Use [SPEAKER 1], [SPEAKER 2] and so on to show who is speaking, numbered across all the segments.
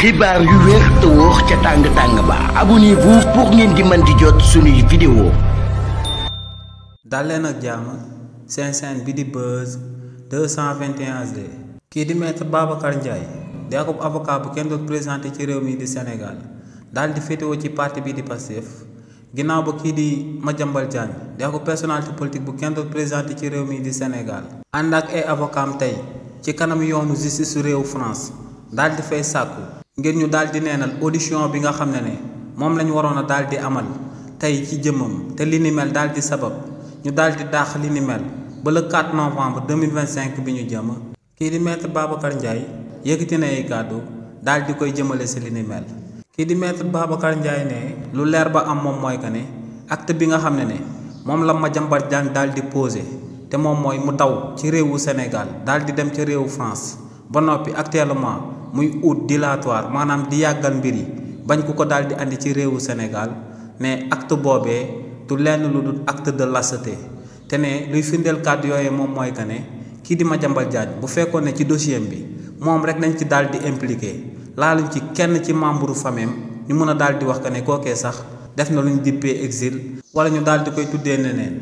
[SPEAKER 1] xibaar yu wér te wóor ca tàng ba abonnez-vous pour ngeen di mën di jot suñuy vidéo.
[SPEAKER 2] dal leen ak jàmm seen chaîne bi di Buzz 221 HD. kii di maître Babacar Ndiaye di ab avocat bu kenn doon présenté ci réew mi di Sénégal daal di féetewoo ci parti bi di Pastef ginnaaw ba kii di Madiambal Diagne di ab personnalité politique bu kenn doon présenté ci réew mi di Sénégal ànd ak ay avocat am tey ci kanam yoonu justice su réew France daal di fay sàkku ngir ñu daal di neenal audition bi nga xam ne moom lañu waroon a daal di amal tey ci jëmmam te li ni mel daal di sabab ñu daal di dàq li ni mel ba le 4 novembre 2025 bi ñu jëm kii di maître Babacar Ndiaye yëkkati na ay kàddu daal di koy jëmale si li ni mel. kii di maître Babacar Ndiaye ne lu leer ba am moom mooy que ne acte bi nga xam ne moom la Madiambal Diagne daal di posé te moom mooy mu daw ci réewu Sénégal daal di dem ci réewu France ba noppi actuellement muy ut dilatoire maanaam di yàggal mbir yi bañ ku ko daal di andi ci réewu Sénégal ne acte boobee du lenn lu dul acte de lâcheté te ne luy firndeel kàddu yooyu moom mooy que ne kii di Madiambal Diagne bu fekkoon ne ci dossier bi moom rek nañ ci daal di impliqué laaluñ ci kenn ci membre famille ñu mën a daal di wax que ne kookee sax def na lu ñu dippee exil wala ñu daal di koy tuddee neneen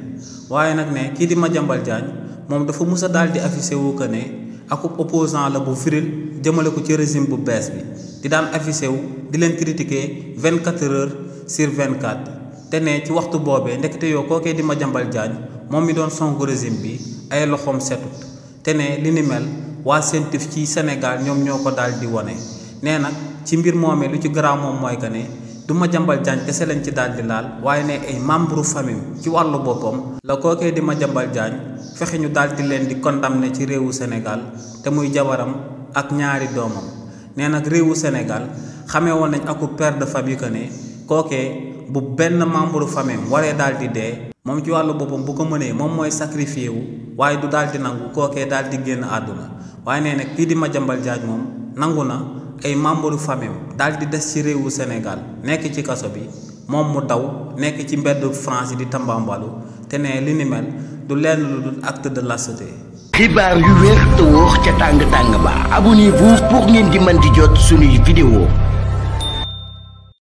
[SPEAKER 2] waaye nag ne kii di Madiambal Diagne moom dafa mus a daal di affiché wu que ne akub opposant la bu viril jëmale ko ci régime bu bees bi di daan affiché wu di leen critiquer 24 heures sur 24 te ne ci waxtu boobee ndekete yoo kookee di Madiambal Diagne moom mi doon songu régime bi ay loxoom setut te ne li ni mel waa CENTIF ci Sénégal ñoom ñoo ko daal di wone nee nag ci mbir moomee lu ci garaaw moom mooy que ne du Madiambal Diagne kese lañ ci daal di laal waaye ne ay membre famille ci wàllu boppam la kookee di Madiambal Diagne fexe ñu daal di leen di condamné ci réewu Sénégal te muy jabaram ak ñaari doomam nee nag réewu Sénégal xamee woon nañ aku père de famille que ne kookee bu benn membre famille waree daal di dee moom ci wàllu boppam bu ko mënee moom mooy sacrifié wu waaye du daal di nangu kookee daal di génn àdduna waaye nee nag kii di Madiambal Diagne moom nangu na ay membre famille daal di des ci réewu Sénégal nekk ci kaso bi moom mu daw nekk ci mbedd France yi di tambambalu te ne li ni mel du lenn lu dul acte de lâcheté.
[SPEAKER 1] xibaar yu wér te wóor ca tàng ba abonnez-vous pour ngeen di mën di jot suñuy vidéo.